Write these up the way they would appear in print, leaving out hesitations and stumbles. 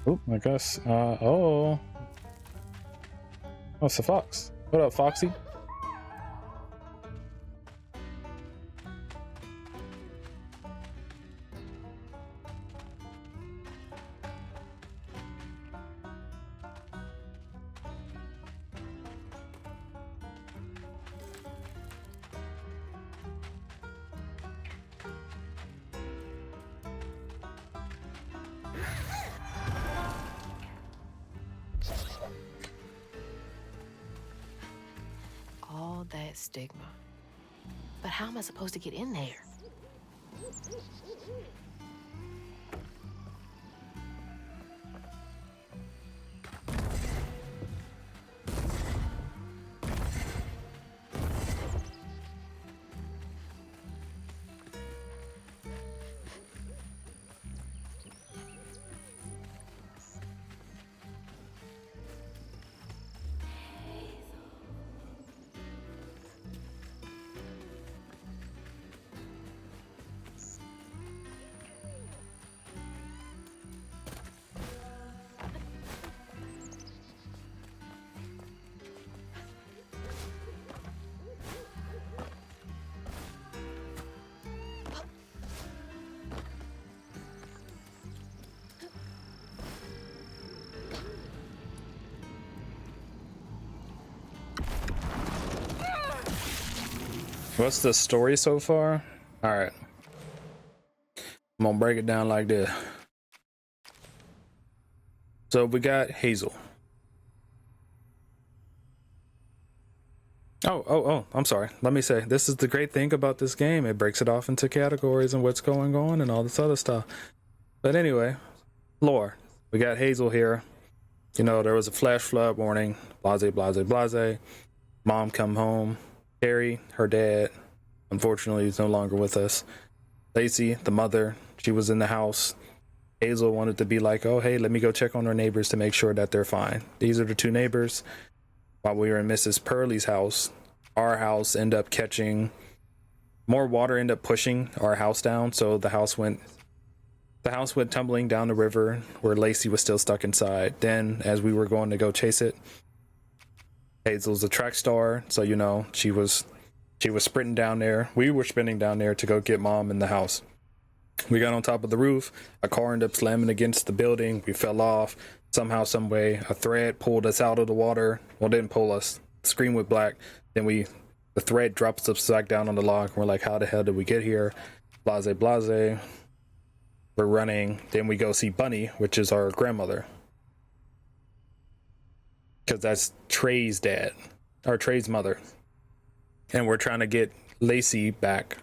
Oh, I guess. Oh, it's a fox. What up, Foxy? All that stigma. But how am I supposed to get in there? What's the story so far? All right, I'm gonna break it down like this. So we got Hazel. Oh, I'm sorry. Let me say, this is the great thing about this game. It breaks it off into categories and what's going on and all this other stuff. But anyway, lore. We got Hazel here. You know, there was a flash flood warning. Blase, blase, blase. Mom come home. Harry, her dad, unfortunately, is no longer with us. Lacey, the mother, she was in the house. Hazel wanted to be like, oh, hey, let me go check on our neighbors to make sure that they're fine. These are the two neighbors. While we were in Mrs. Purley's house, our house ended up catching more water, ended up pushing our house down. So the house went tumbling down the river where Lacey was still stuck inside. Then as we were going to go chase it, Hazel's a track star. So, you know, she was sprinting down there. We were sprinting down there to go get mom in the house. We got on top of the roof. A car ended up slamming against the building. We fell off. Somehow, some way, a thread pulled us out of the water. Well, didn't pull us. The screen went black. Then the thread drops us back down on the log. We're like, how the hell did we get here? Blase, blase. We're running. Then we go see Bunny, which is our grandmother. Because that's Trey's dad. Or Trey's mother. And we're trying to get Lacey back.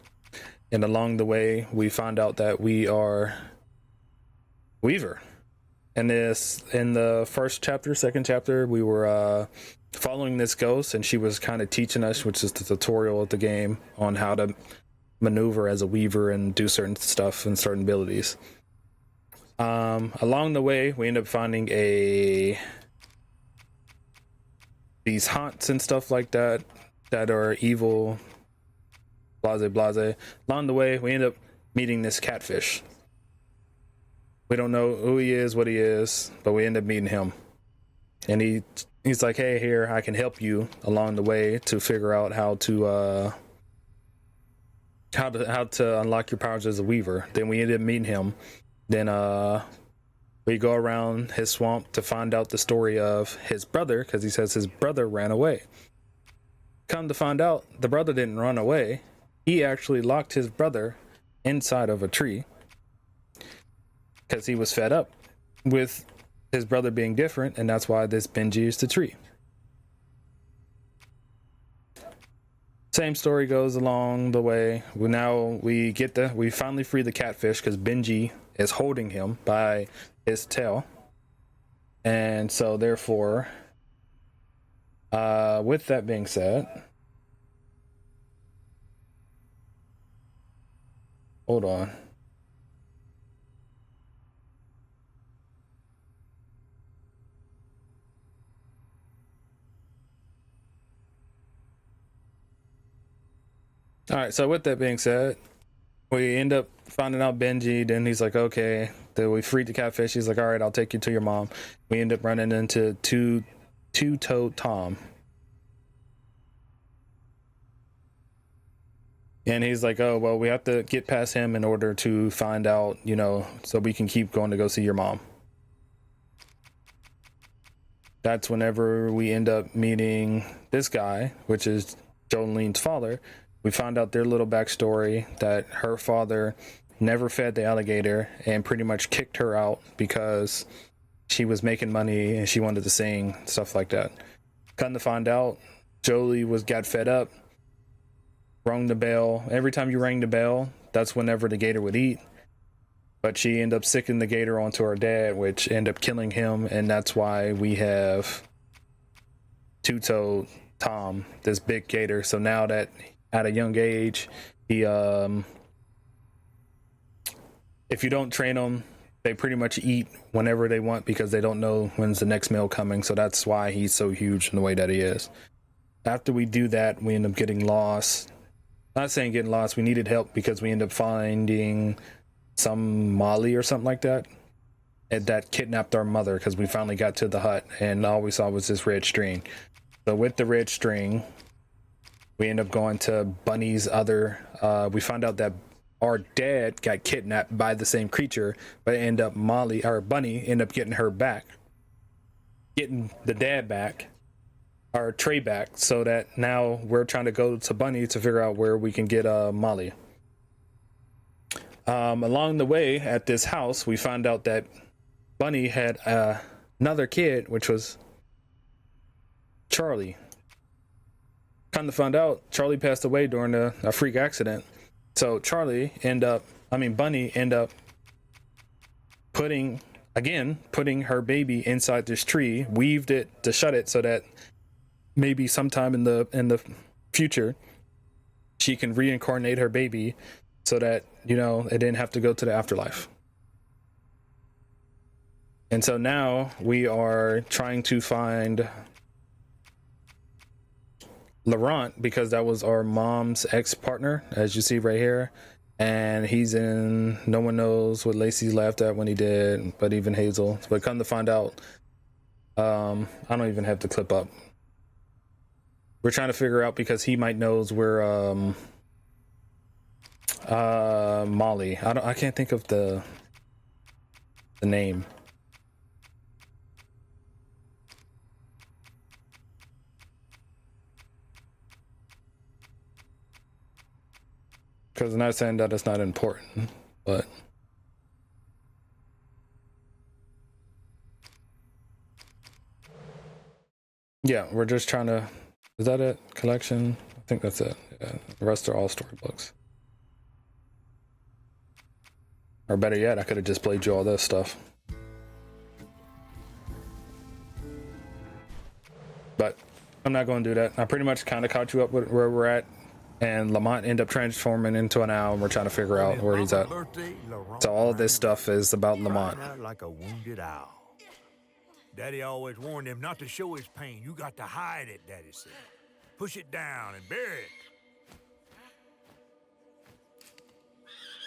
And along the way, we find out that we are Weaver. And in the first chapter, second chapter, we were following this ghost, and she was kind of teaching us, which is the tutorial of the game, on how to maneuver as a Weaver and do certain stuff and certain abilities. Along the way, we end up finding these haunts and stuff like that are evil. Blase, blase. Along the way, we end up meeting this catfish. We don't know who he is, what he is, but we end up meeting him. And he's like, hey, here, I can help you along the way to figure out how to unlock your powers as a Weaver. Then we end up meeting him. Then we go around his swamp to find out the story of his brother, because he says his brother ran away. Come to find out, the brother didn't run away. He actually locked his brother inside of a tree because he was fed up with his brother being different, and that's why this Benji is the tree. Same story goes along the way. We finally free the catfish because Benji is holding him by his tail. And so therefore, with that being said, hold on. All right, so with that being said, we end up finding out Benji. Then he's like, okay, So we freed the catfish. He's like, all right, I'll take you to your mom. We end up running into two-toed Tom. And he's like, oh, well, we have to get past him in order to find out, you know, so we can keep going to go see your mom. That's whenever we end up meeting this guy, which is Jolene's father. We find out their little backstory, that her father never fed the alligator and pretty much kicked her out because she was making money and she wanted to sing, stuff like that. Come to find out, Jolie got fed up, rang the bell. Every time you rang the bell, that's whenever the gator would eat. But she ended up sicking the gator onto her dad, which ended up killing him, and that's why we have two-toed Tom, this big gator. So now that at a young age, he if you don't train them, they pretty much eat whenever they want because they don't know when's the next meal coming. So that's why he's so huge in the way that he is. After we do that, we end up getting lost. Not saying getting lost, we needed help because we end up finding some Molly or something like that, and that kidnapped our mother because we finally got to the hut and all we saw was this red string. So with the red string, we end up going to Bunny's other, we found out that our dad got kidnapped by the same creature, but end up Bunny end up getting her back, getting the dad back, our Trey back, so that now we're trying to go to Bunny to figure out where we can get Molly. Along the way at this house, we found out that Bunny had another kid, which was Charlie. Come to find out, Charlie passed away during a freak accident. So Bunny end up putting her baby inside this tree, weaved it to shut it so that maybe sometime in the future she can reincarnate her baby so that, you know, it didn't have to go to the afterlife. And so now we are trying to find Laurent because that was our mom's ex-partner, as you see right here. And he's in No One Knows What Lacey Laughed At When He Did, but even Hazel. But come to find out, I don't even have the clip up. We're trying to figure out because he might knows where Molly. I can't think of the name. Because I'm not saying that it's not important, but yeah, we're just trying to. Is that it? Collection? I think that's it. Yeah, the rest are all storybooks. Or better yet, I could have just played you all this stuff. But I'm not going to do that. I pretty much kind of caught you up with where we're at. And Lamont ended up transforming into an owl, and we're trying to figure out where he's at. So all of this stuff is about Lamont. Like a wounded owl. Daddy always warned him not to show his pain. You got to hide it, Daddy said. Push it down and bury it.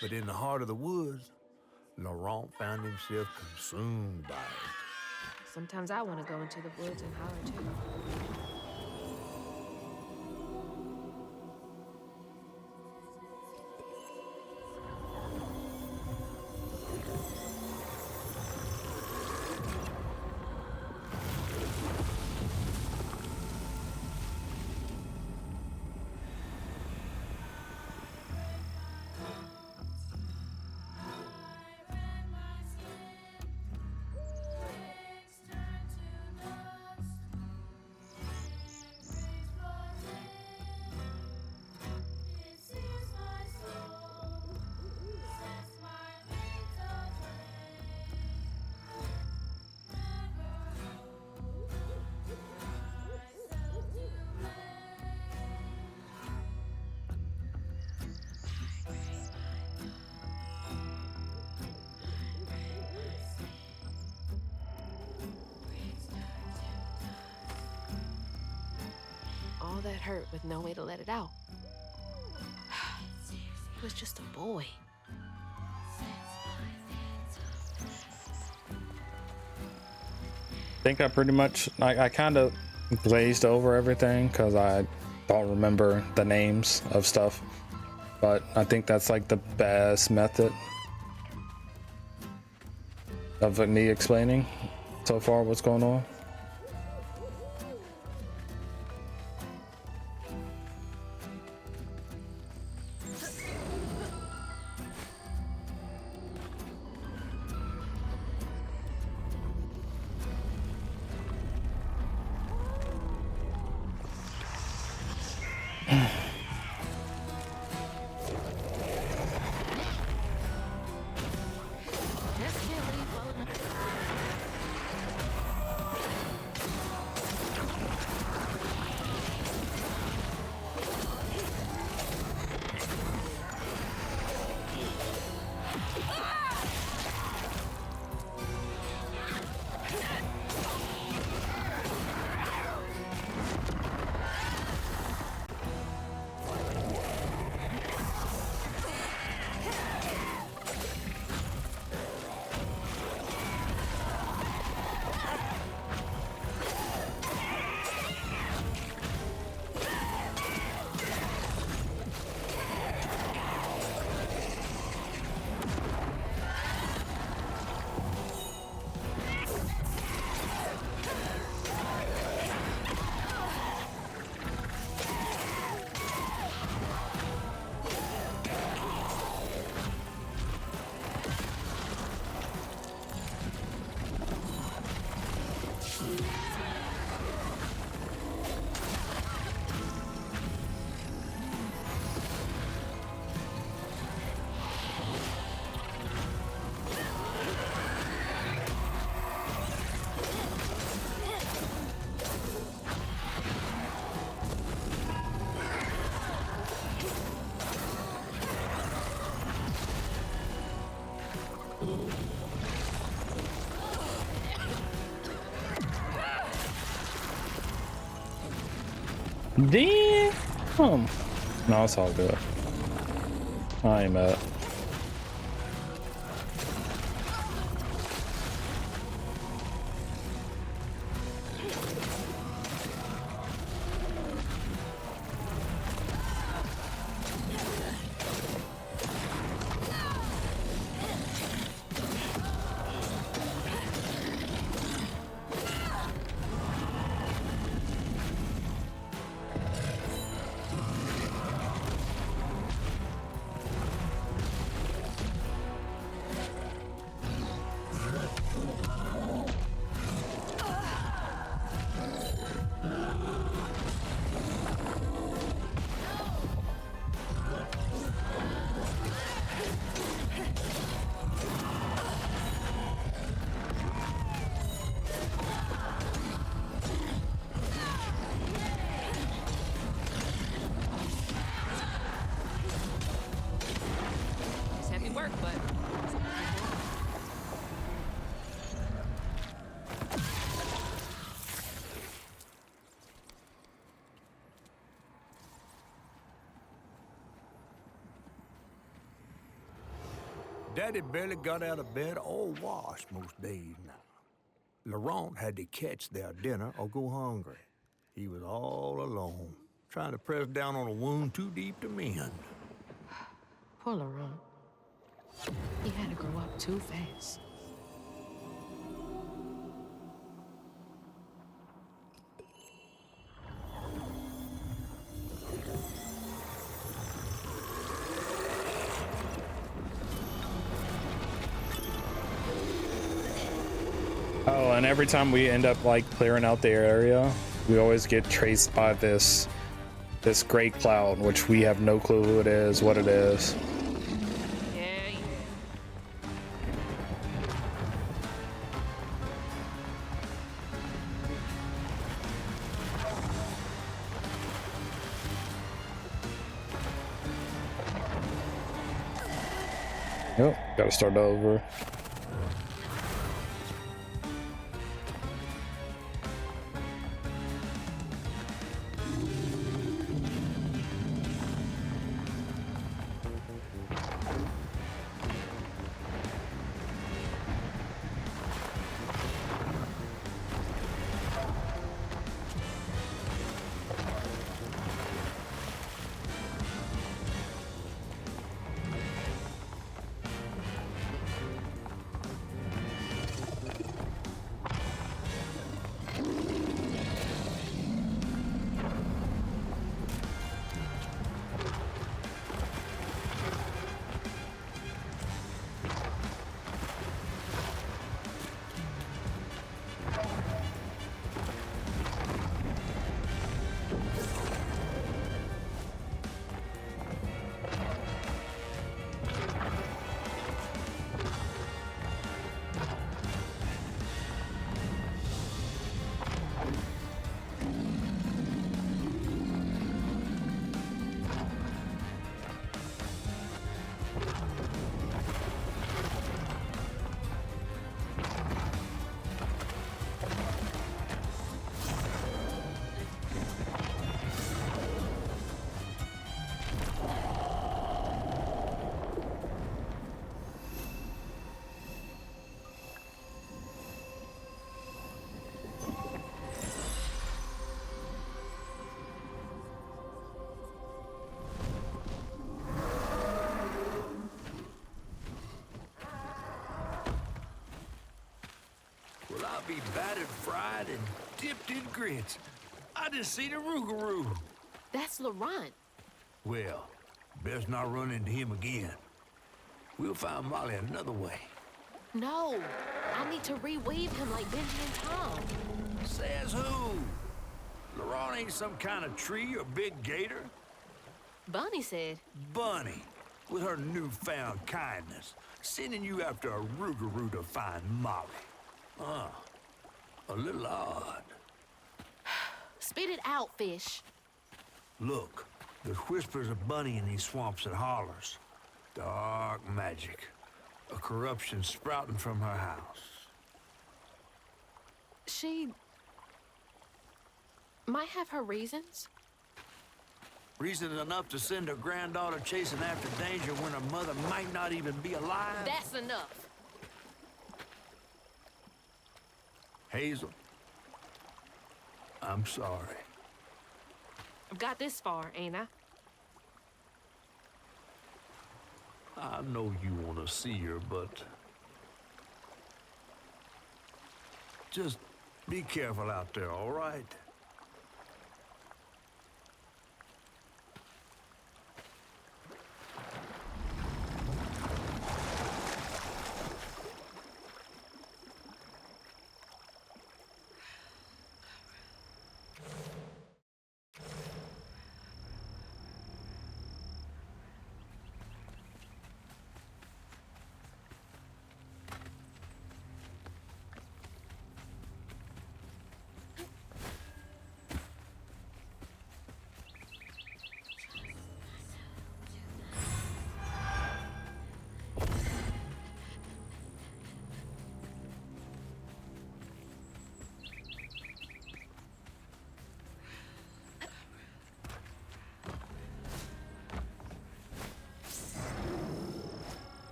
But in the heart of the woods, Laurent found himself consumed by it. Sometimes I want to go into the woods and holler too. All that hurt with no way to let it out. He was just a boy. think I pretty much I kind of glazed over everything because I don't remember the names of stuff, but I think that's like the best method of me explaining so far what's going on. Damn. No, it's all good. I ain't mad. Daddy barely got out of bed or washed most days now. Laurent had to catch their dinner or go hungry. He was all alone, trying to press down on a wound too deep to mend. Poor Laurent. He had to grow up too fast. Oh, and every time we end up like clearing out the area, we always get traced by this gray cloud, which we have no clue who it is, what it is. Yep, gotta start over. I'll be battered, fried, and dipped in grits. I just seen a rougarou. That's Laurent. Well, best not run into him again. We'll find Molly another way. No, I need to reweave him like Benji and Tom. Says who? Laurent ain't some kind of tree or big gator. Bunny said. Bunny, with her newfound kindness, sending you after a rougarou to find Molly. A little odd. Spit it out, fish. Look, there's whispers of Bunny in these swamps and hollers. Dark magic. A corruption sprouting from her house. She might have her reasons. Reasons enough to send her granddaughter chasing after danger when her mother might not even be alive? That's enough. Hazel, I'm sorry. I've got this far, ain't I? I know you want to see her, but just be careful out there, all right?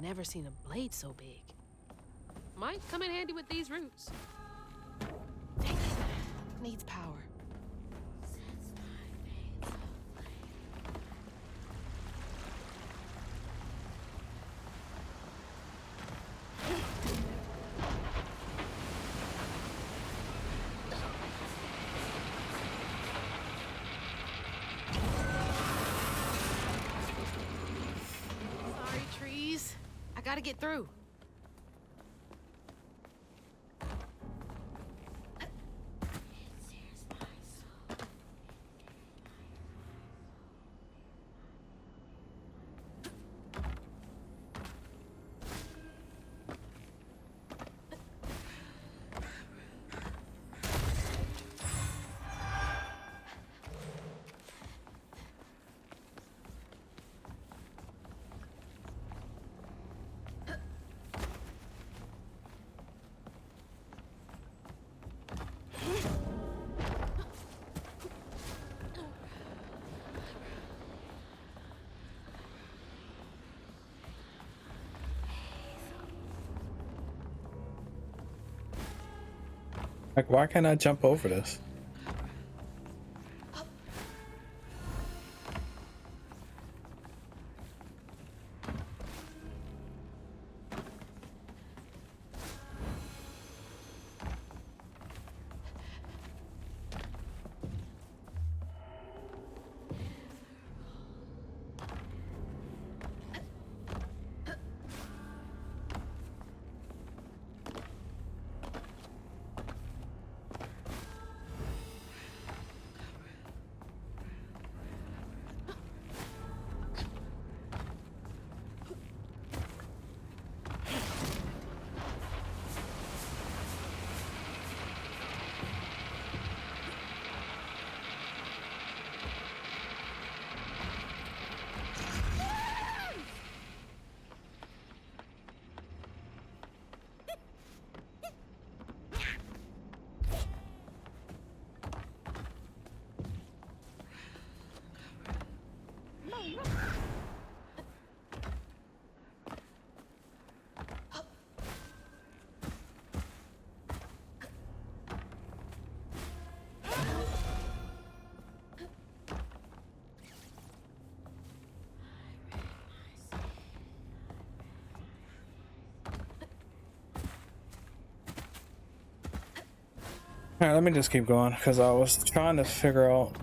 Never seen a blade so big. Might come in handy with these roots. Dang it. Needs power. Sorry, trees. I gotta get through. Like, why can't I jump over this? All right, let me just keep going because I was trying to figure out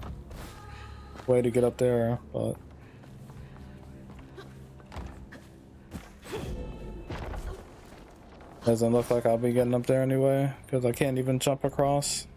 a way to get up there, but doesn't look like I'll be getting up there anyway because I can't even jump across.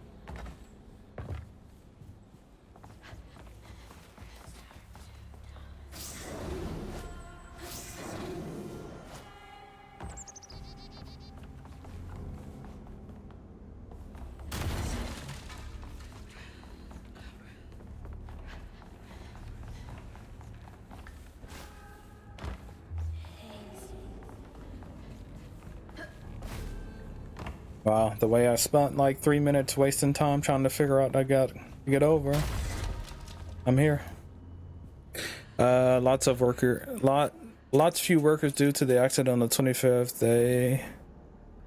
Wow, the way I spent like 3 minutes wasting time trying to figure out I got to get over. I'm here. Lots few workers due to the accident on the 25th. They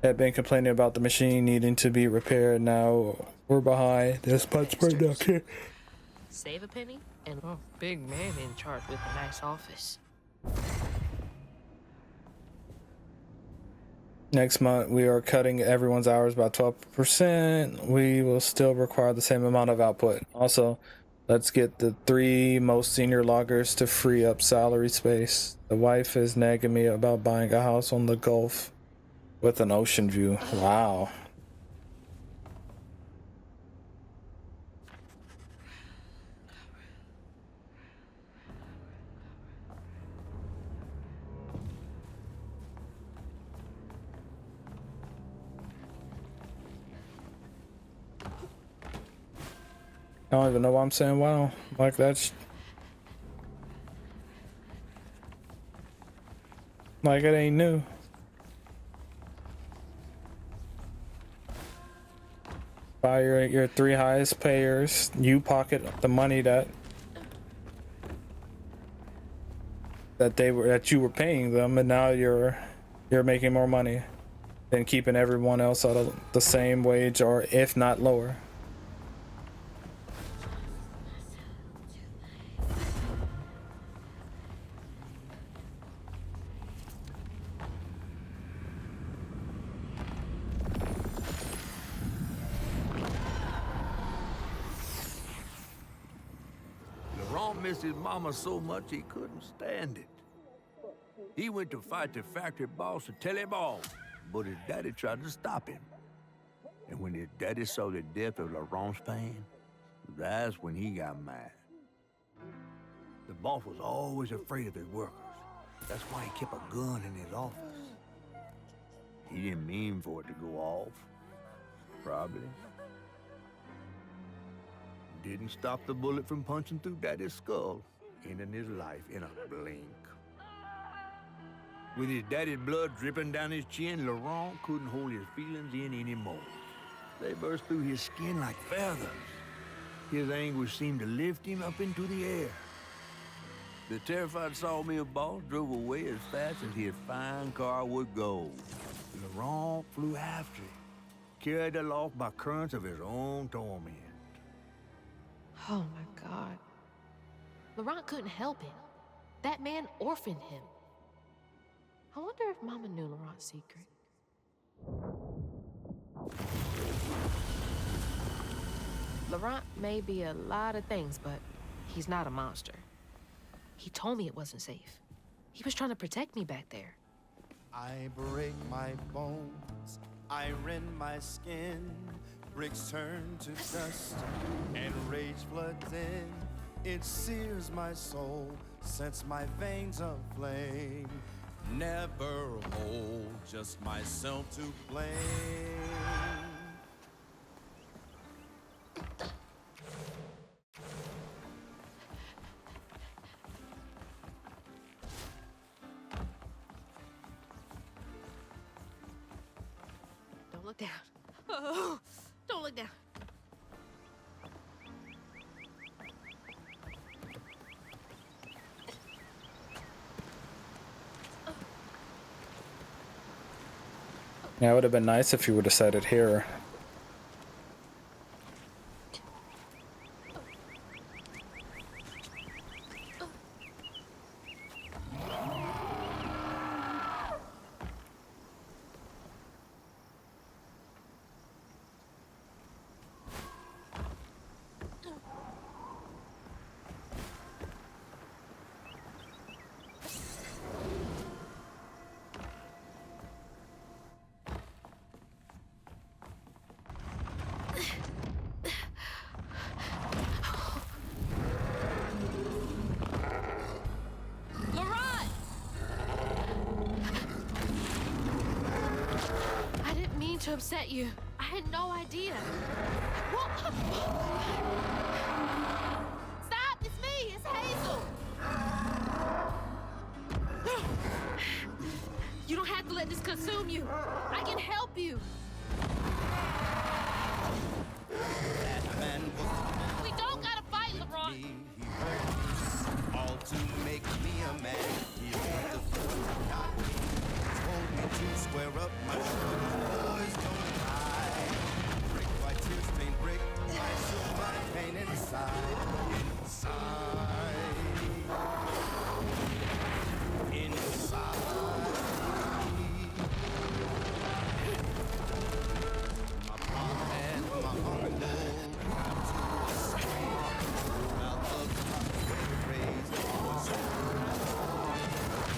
had been complaining about the machine needing to be repaired. Now we're behind. This much production. Save a penny and big man in charge with a nice office. Next month, we are cutting everyone's hours by 12%. We will still require the same amount of output. Also, let's get the 3 most senior loggers to free up salary space. The wife is nagging me about buying a house on the Gulf with an ocean view. Wow. I don't even know why I'm saying wow. Like that's like it ain't new. By your 3 highest payers, you pocket the money that you were paying them, and now you're making more money than keeping everyone else at the same wage or if not lower. Missed his mama so much he couldn't stand it. He went to fight the factory boss to tell him off, but his daddy tried to stop him. And when his daddy saw the death of Laurent's pain, that's when he got mad. The boss was always afraid of his workers. That's why he kept a gun in his office. He didn't mean for it to go off. Probably. Didn't stop the bullet from punching through Daddy's skull, ending his life in a blink. With his daddy's blood dripping down his chin, Laurent couldn't hold his feelings in anymore. They burst through his skin like feathers. His anguish seemed to lift him up into the air. The terrified sawmill boss drove away as fast as his fine car would go. Laurent flew after it, carried aloft by currents of his own torment. Oh my God. Laurent couldn't help it. That man orphaned him. I wonder if Mama knew Laurent's secret. Laurent may be a lot of things, but he's not a monster. He told me it wasn't safe. He was trying to protect me back there. I break my bones, I rend my skin. Bricks turn to dust, and rage floods in. It sears my soul, sets my veins aflame. Never hold just myself to blame. Don't look down. Oh, don't look down. Yeah, it would have been nice if you would have said it here. to upset you. I had no idea. Stop! It's me! It's Hazel! You don't have to let this consume you. I can help you. That man was We don't gotta fight, LeBron. me, he hurt me, all to make me a man. He hurt the fool, not me. Told me to square up my shoulders, boys don't lie. Brick by tears, paint brick, I shook my pain inside, inside. My mom and my uncle got to a street. About the clock raised was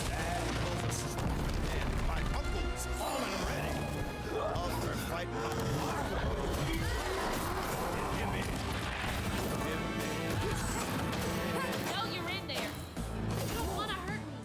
Dad was a sister, and my uncle's fallen already. Other fight my No, you're in there. You don't wanna hurt me.